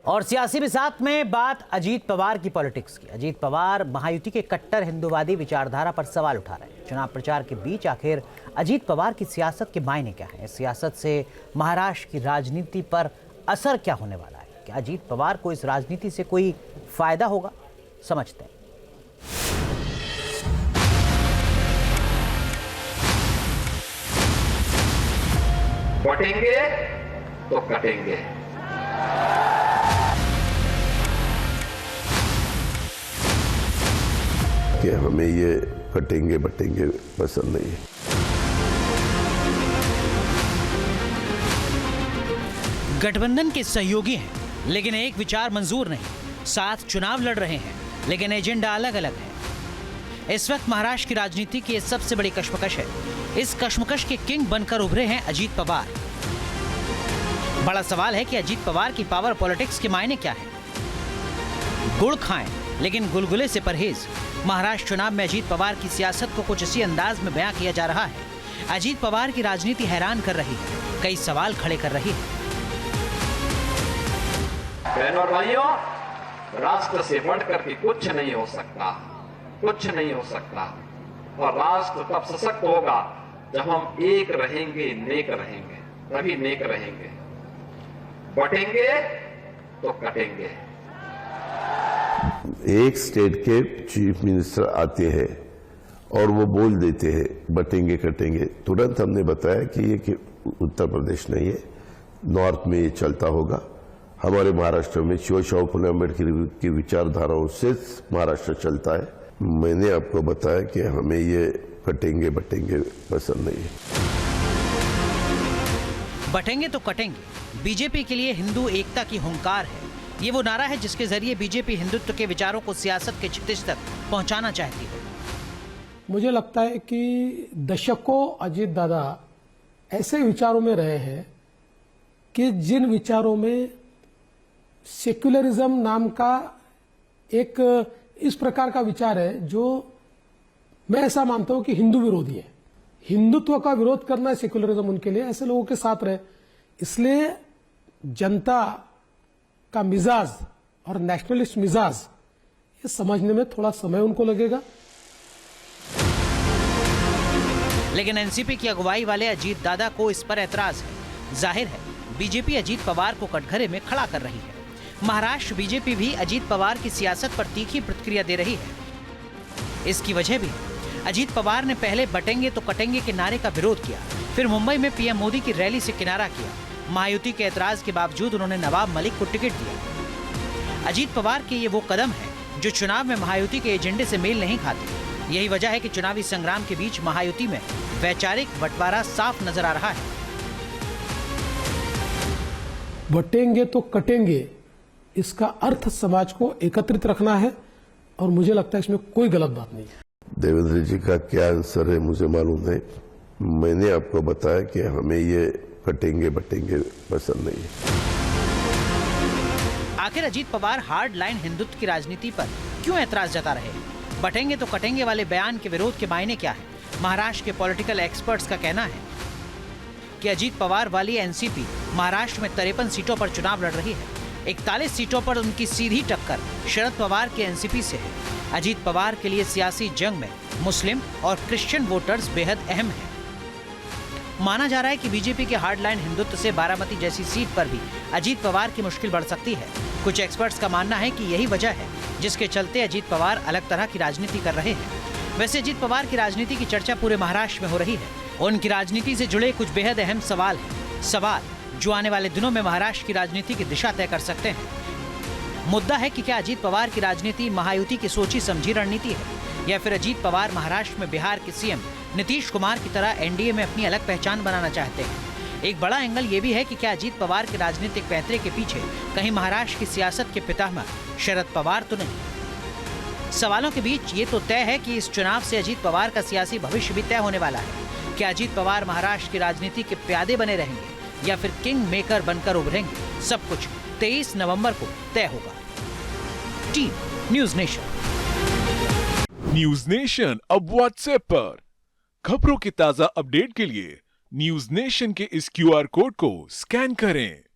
और सियासी भी साथ में बात अजीत पवार की पॉलिटिक्स की। अजीत पवार महायुति के कट्टर हिंदूवादी विचारधारा पर सवाल उठा रहे हैं। चुनाव प्रचार के बीच आखिर अजीत पवार की सियासत के मायने क्या है? इस सियासत से महाराष्ट्र की राजनीति पर असर क्या होने वाला है? क्या अजीत पवार को इस राजनीति से कोई फायदा होगा? समझते हैं। बटेंगे तो कटेंगे। कि हमें ये कटेंगे बटेंगे पसंद नहीं है। गठबंधन के सहयोगी हैं, लेकिन एक विचार मंजूर नहीं। साथ चुनाव लड़ रहे हैं, लेकिन एजेंडा अलग अलग है। इस वक्त महाराष्ट्र की राजनीति की सबसे बड़ी कश्मकश है। इस कश्मकश के किंग बनकर उभरे हैं अजीत पवार। बड़ा सवाल है कि अजीत पवार की पावर पॉलिटिक्स के मायने क्या है? गुड़ खाएं, लेकिन गुलगुले से परहेज। महाराष्ट्र चुनाव में अजीत पवार की सियासत को कुछ इसी अंदाज में बयां किया जा रहा है। अजीत पवार की राजनीति हैरान कर रही है, कई सवाल खड़े कर रही है। बहनों और भाइयों, राष्ट्र से बढ़कर के कुछ नहीं हो सकता, कुछ नहीं हो सकता। और राष्ट्र तब सशक्त होगा जब हम एक रहेंगे, नेक रहेंगे, तभी नेक रहेंगे। बटेंगे तो कटेंगे। एक स्टेट के चीफ मिनिस्टर आते हैं और वो बोल देते हैं बटेंगे कटेंगे, तुरंत हमने बताया कि ये कि उत्तर प्रदेश नहीं है, नॉर्थ में ये चलता होगा। हमारे महाराष्ट्र में शिवशाहू फुले अम्बेडकर की विचारधाराओं से महाराष्ट्र चलता है। मैंने आपको बताया कि हमें ये कटेंगे बटेंगे पसंद नहीं है। बटेंगे तो कटेंगे बीजेपी के लिए हिंदू एकता की हुंकार है। ये वो नारा है जिसके जरिए बीजेपी हिंदुत्व के विचारों को सियासत के क्षितिज तक पहुंचाना चाहती है। मुझे लगता है कि दशकों अजीत दादा ऐसे विचारों में रहे हैं कि जिन विचारों में सेक्युलरिज्म नाम का एक इस प्रकार का विचार है जो मैं ऐसा मानता हूं कि हिंदू विरोधी है। हिंदुत्व का विरोध करना सेक्युलरिज्म उनके लिए, ऐसे लोगों के साथ रहे। इसलिए जनता का मिजाज और नेशनलिस्ट मिजाज ये समझने में थोड़ा समय उनको लगेगा। लेकिन एनसीपी की अगुवाई वाले अजीत दादा को इस पर ऐतराज है। जाहिर है बीजेपी अजीत पवार को कटघरे में खड़ा कर रही है। महाराष्ट्र बीजेपी भी अजीत पवार की सियासत पर तीखी प्रतिक्रिया दे रही है। इसकी वजह भी अजीत पवार ने पहले बटेंगे तो कटेंगे के नारे का विरोध किया, फिर मुंबई में पीएम मोदी की रैली से किनारा किया। महायुति के ऐतराज के बावजूद उन्होंने नवाब मलिक को टिकट दिया। अजीत पवार के ये वो कदम है जो चुनाव में महायुति के एजेंडे से मेल नहीं खाते। यही वजह है कि चुनावी संग्राम के बीच महायुति में वैचारिक बंटवारा साफ नजर आ रहा है। बटेंगे तो कटेंगे, इसका अर्थ समाज को एकत्रित रखना है और मुझे लगता है इसमें कोई गलत बात नहीं है। देवेंद्र जी का क्या आंसर है मुझे मालूम नहीं। मैंने आपको बताया कि हमें ये कटेंगे बटेंगे पसंद नहीं है। आखिर अजीत पवार हार्ड लाइन हिंदुत्व की राजनीति पर क्यों ऐतराज जता रहे? बटेंगे तो कटेंगे वाले बयान के विरोध के मायने क्या है? महाराष्ट्र के पॉलिटिकल एक्सपर्ट्स का कहना है कि अजीत पवार वाली एनसीपी महाराष्ट्र में 53 सीटों पर चुनाव लड़ रही है। 41 सीटों पर उनकी सीधी टक्कर शरद पवार के एनसीपी से है। अजीत पवार के लिए सियासी जंग में मुस्लिम और क्रिश्चियन वोटर्स बेहद अहम हैं। माना जा रहा है कि बीजेपी के हार्डलाइन हिंदुत्व से बारामती जैसी सीट पर भी अजीत पवार की मुश्किल बढ़ सकती है। कुछ एक्सपर्ट्स का मानना है कि यही वजह है जिसके चलते अजीत पवार अलग तरह की राजनीति कर रहे हैं। वैसे अजीत पवार की राजनीति की चर्चा पूरे महाराष्ट्र में हो रही है। उनकी राजनीति से जुड़े कुछ बेहद अहम सवाल हैं, सवाल जो आने वाले दिनों में महाराष्ट्र की राजनीति की दिशा तय कर सकते हैं। मुद्दा है कि क्या अजीत पवार की राजनीति महायुति की सोची समझी रणनीति है या फिर अजीत पवार महाराष्ट्र में बिहार के सीएम नीतीश कुमार की तरह एनडीए में अपनी अलग पहचान बनाना चाहते हैं। एक बड़ा एंगल ये भी है कि क्या अजीत पवार के राजनीतिक पैंतरे के पीछे कहीं महाराष्ट्र की सियासत के पितामह शरद पवार तो नहीं? सवालों के बीच ये तो तय है कि इस चुनाव से अजीत पवार का सियासी भविष्य भी तय होने वाला है। क्या अजीत पवार महाराष्ट्र की राजनीति के प्यादे बने रहेंगे या फिर किंग मेकर बनकर उभरेंगे? सब कुछ 23 नवंबर को तय होगा। Team news nation. News nation अब व्हाट्सएप पर खबरों की ताजा अपडेट के लिए न्यूज नेशन के इस क्यूआर कोड को स्कैन करें।